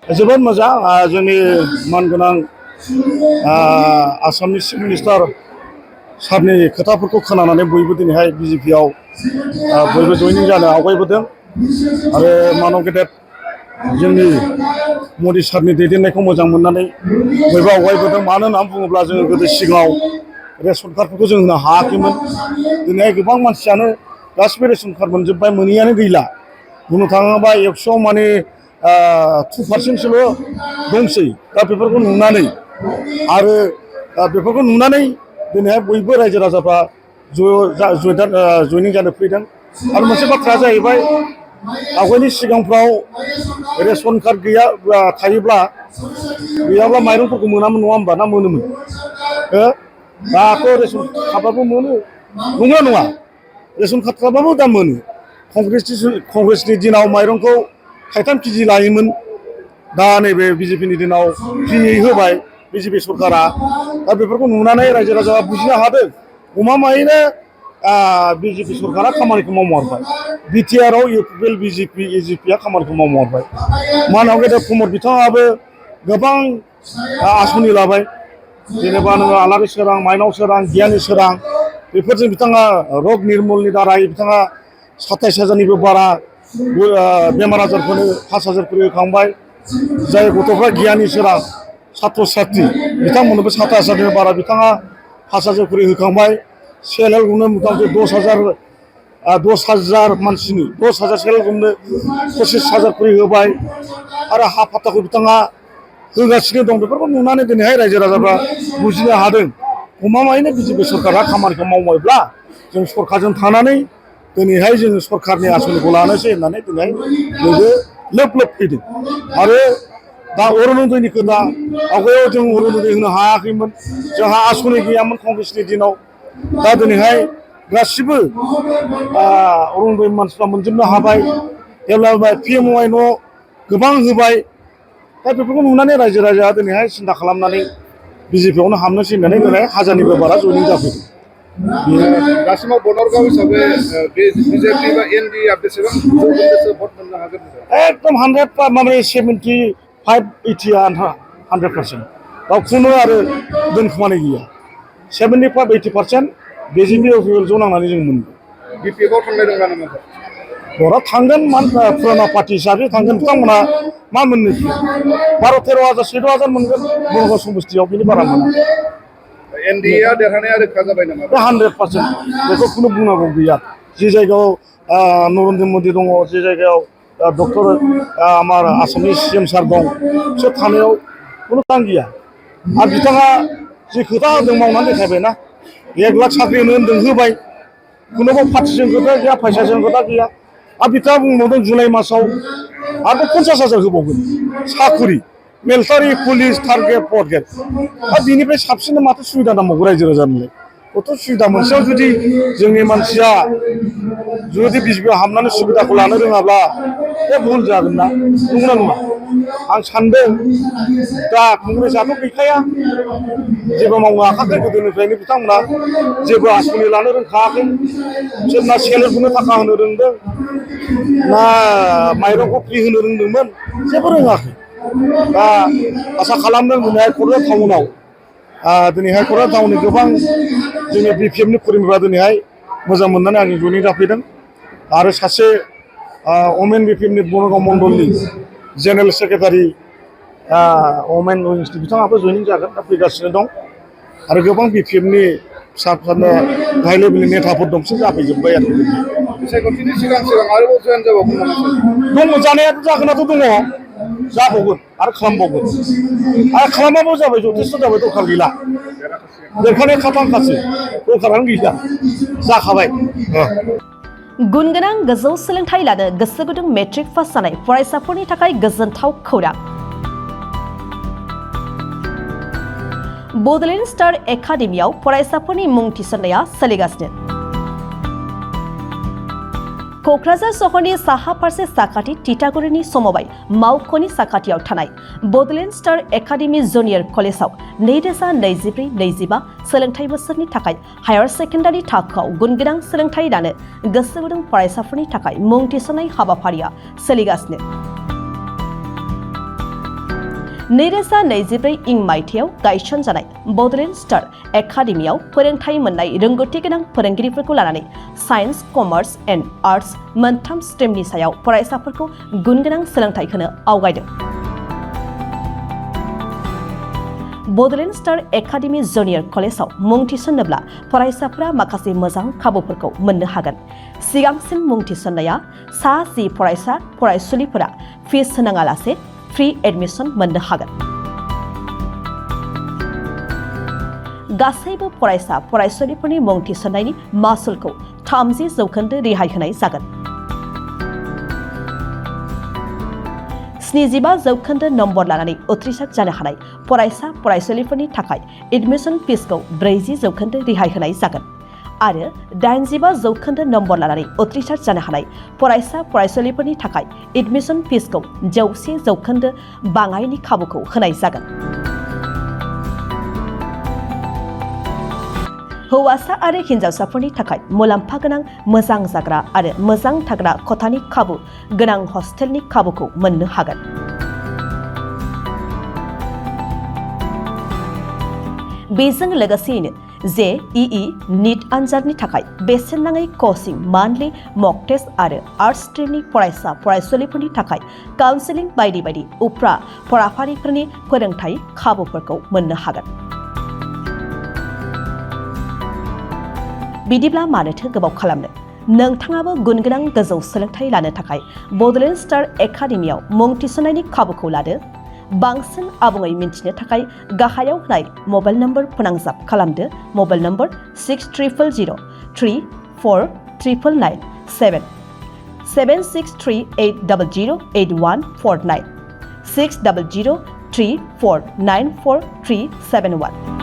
जोबोद मोजां जोंनि मानगोनां आसामनि चिफ मिनिस्टार सारनि खोथाफोरखौ खोनानानै बयबो दिनैहाय बिजेपिआव बयबो जयनिं जानो आवगायबोदों आरो मानब गेदेर जोंनि मदि सारनि दैदेननायखौ मोजां मोननानै बयबो आवगायबोदों। मानो होननानै बुङोब्ला जोङो गोदो सिगाङाव रेशन कार्डफोरखौ जों होनो हायाखैमोन। दिनैहाय गोबां मानसियानो गासिबो रेशन कार्ड मोनजोब्बाय, मोनैयानो गैला। बुंनो थाङोबा 100 माने 2% दंसै। दा बेफोरखौ नुनानै आरो बेफोरखौ नुनानै दिनैहाय बयबो रायजो राजाफ्रा जयनिं जानो फैदों। आरो मोनसे बाथ्राया जाहैबाय आवगायनि सिगांफ्राव रेशन कार्ड थायोब्ला गैयाब्ला माइरंफोरखौ मोनामोन नङा होमबा, ना मोनोमोन? दाथ' रेशन कार्डबाबो मोनो, नंगौना नङा? रेशन कार्ड थाबाबो दा मोनो। कंग्रेसनि दिनाव माइरंखौ 3 केजि लायोमोन, दा नैबे बिजेपिनि दिनाव फ्रियै होबाय बिजेपि सरकारा। दा बेफोरखौ नुनानै रायजो राजाया बुजिनो हादों गमामायैनो बिजेपि सरकारा खामानिखौ मावमारबाय। बिटिआरआव इउपिपिएल बिजेपि एजिपिआ खामानिखौ मावमारबाय। मानब गेदेर प्रमद बिथाङाबो गोबां आसनि लाबाय। जेनेबा नोङो आलारि सोरां, माइनाव सोरां, गियानि सोरां, बेफोरजों बिथाङा रग निर्मलनि दाराय बिथाङा 27,000निबो बारा बेमार आजारफोरनो 5,000 खरि होखांबाय। जाय गथ'फ्रा गियानि सोरां सात्र सात्रि बिथांमोननोबो 27,000निबो बारा बिथाङा 5,000 खरि होखांबाय। सेल्फ हेल्प ग्रुपनो मथा-मथि 10,000 मानसिनि 10,000 सेल्फ हेल्प ग्रुपनो 25,000 खरि होबाय। आरो हा फाट्टाखौ बिथाङा होगासिनो दं। बेफोरखौ नुनानै दिनैहाय रायजो राजाफ्रा बुजिनो हादों गमामायैनो बिजेपि सरकारा खामानिखौ मावबायब्ला जों सरकारजों थानानै दिनैहाय जोङो सरकारनि आसनिखौ लानोसै होननानै दिनै बयबो लोब लोब फैदों। आरो दा अरुनदयनि खोथा, आवगायाव जों अरुनदय होनो हायाखैमोन, जोंहा आसनि गैयामोन कंग्रेसनि दिनाव। दा दिनैहाय गासिबो अरुनदय मानसिफ्रा मोनजोबनो हाबाय। जेब्ला पिएमवाइ न' गोबां होबाय। दा बेफोरखौ नुनानै रायजो राजाया दिनैहाय सिन्था खालामनानै बिजेपिआवनो हाबनोसै होननानै दिनै 1000निबो बारा जयनिं जाफैदों। दासिमाव बनरगाव हिसाबै बिजेपि बा एनडिएआ बेसेबां जौखोन्दोसो भट मोननो हागोन? एकदम 100 माने 75-80% बाव खुनु आरो दोनखुमानाय गैया। 75-80% बिजेपि इउपिपिएल ज' नांनानै जों मोनगोन। बिपिएफआव थांनाय दं नामा? बरा थांगोन, फुराना पार्टि हिसाबै थांगोन। बिथांमोना मा मोननो 12-13 हाजार 14 हाजार मोनगोन बनरगाव समस्थियाव, बिनि बारा मोना। एनडिएआ देरहानाया रोखा जाबाय नामा? बे 100% बेखौ खुनु बुंनांगौ गैया। जे जायगायाव नरेन्द्र मदि दङ, जे जायगायाव डक्टर आमार आसामनि CM सार दं, बिसोर थानायाव खुनु गैया। आरो बिथाङा जे खोथा होदों मावनानै देखायबायना। 1 लाख साख्रि होनो होबाय, खुनुबो पार्टिजों खोथा गैया, फैसाजों खोथा गैया। आरो बिथाङा बुंबावदों जुलाइ मासाव आरो 50,000 होबावगोन साख्रि, military, police, third grade, 4th grade. आरो बिनिफ्राय साबसिन माथो सुबिदा नांबावगौ रायजो राजानोलाय? गथ' सुबिदा मोनसेयाव जुदि जोंनि मानसिया जुदि बिजेपिआव हाबनानै सुबिदाखौ लानो रोङाब्ला बे भुल जागोन ना, नंगौना नङा? आं सानदों दा कंग्रेसआथ' गैखाया, जेबो मावनो हाखायाखै। गोदोनिफ्रायनो बिथांमोना जेबो आसनि लानो रोंखायाखै। बिसोर ना सेल्फ हेल्प ग्रुपनो थाखा होनो रोंदों, ना माइरंखौ फ्रि होनो रोंदोंमोन, जेबो रोङाखै। दा आसा खालामदों दिनैहाय क'क्राझार टाउनाव दिनैहाय क'क्राझार टाउननि गोबां जोंनि बिपिएफनि कर्मीफ्रा दिनैहाय मोजां मोननानै आंजों जयनिं जाफैदों। आरो सासे अमेन बिपिएफनि बनरगाव मण्डलनि जेनेरेल सेक्रेटारि अमेन उइंसनि बिथाङाबो जयनिं जागोन, दा फैगासिनो दं। आरो गोबां बिपिएफनि फिसा गाहाय लेभेलनि नेताफोर दं, बिसोर जाफैजोब्बाय आरो। बिसायख'थिनि सिगां आरोबाव जयेन जाबावगोन नामा? दङ, जानायाथ' जागोनाथ' दङ, जाबावगोन आरो खालामबावगोन। आरो खालामाबो जाबाय, जथेस्थ' जाबाय, दरखार गैला। देरखानाय खाथांखासै, दरखारानो गैला, जाखाबाय। गुन गोनां गोजौ सोलोंथाइ लानो गोसो गुदुं मेट्रिक पास जानाय फरायसाफोरनि थाखाय गोजोनथाव खौरां। बड'लेण्ड स्टार एकाडेमियाव फरायसाफोरनि मुं थिसननाया सोलिगासिनो। क'क्राझार सहरनि साहा फारसे साखाथि तितागुरिनि समबाय मावख'नि साखाथियाव थानाय बड'लेण्ड स्टार एकाडेमि जुनियर कलेजाव 2024-25 सोलोंथाइ बोसोरनि थाखाय हायार सेकेन्डारि थाखोआव गुनगोनां सोलोंथाइ लानो गोसो गुदुं फरायसाफोरनि थाखाय मुं थिसननाय हाबाफारिया सोलिगासिनो। 2024 इं मायथाइयाव गायसनजानाय बड'लेण्ड स्टार एकाडेमियाव फोरोंथाय मोननाय रोंगौथि गोनां फोरोंगिरिफोरखौ लानानै साइन्स कमार्स एन्ड आर्ट्स मोनथाम स्ट्रिमनि सायाव फरायसाफोरखौ गुनगोनां सोलोंथाय होनो आवगायदों। बड'लेण्ड स्टार एकाडेमि जुनियर कलेजाव मुं थिसन्नोब्ला फरायसाफोरा माखासे मोजां खाबुफोरखौ मोननो हागोन। सिगांसिन मुं थिसन्नाया सा 10 फरायसा फरायसुलिफोरा फिस होनाङालासे फ्रि एडमिसन मोननो हागोन। गासैबो फरायसा फरायसुलिफोरनि मुं थिसन्नायनि मासुलखौ 30% रेहाय होनाय जागोन। 75% नम्बर लानानै उथ्रिसार जानो हानाय फरायसा फरायसुलिफोरनि थाखाय एडमिसन फिसखौ 40% रेहाय होनाय जागोन आरो 85% नम्बर लानानै उथ्रिसार जानो हानाय फरायसा फरायसुलिफोरनि थाखाय एडमिसन फिसखौ 100% बाङायनि खाबुखौ होनाय जागोन। हौवासा आरो हिन्जावसाफोरनि थाखाय मुलाम्फा गोनां मोजां जाग्रा आरो मोजां थाग्रा खथानि खाबु गोनां हस्टेलनि खाबुखौ मोननो हागोन। बेजों लोगोसेयैनो JEE नीट आनजादनि थाखाय बेसेन नाङै कचिं मान्थलि मक टेस्ट आरो आर्ट्स स्ट्रिमनि फरायसा फरायसुलिफोरनि थाखाय काउन्सेलिं बायदि बायदि उफ्रा फराफारिफोरनि फोरोंथाय खाबुफोरखौ मोननो हागोन। बिदिब्ला मानोथो गोबाव खालामनो? नोंथाङाबो गुनगोनां गोजौ सोलोंथाय लानो थाखाय बड'लेण्ड स्टार एकाडेमियाव मुं थिसन्नायनि खाबुखौ लादो। बांसिन आबुङै मिन्थिनो थाखाय गाहायाव होनाय मबाइल नम्बर फोनांजाब खालामदो। Mobile number 6000349997 7638008149 6003494371।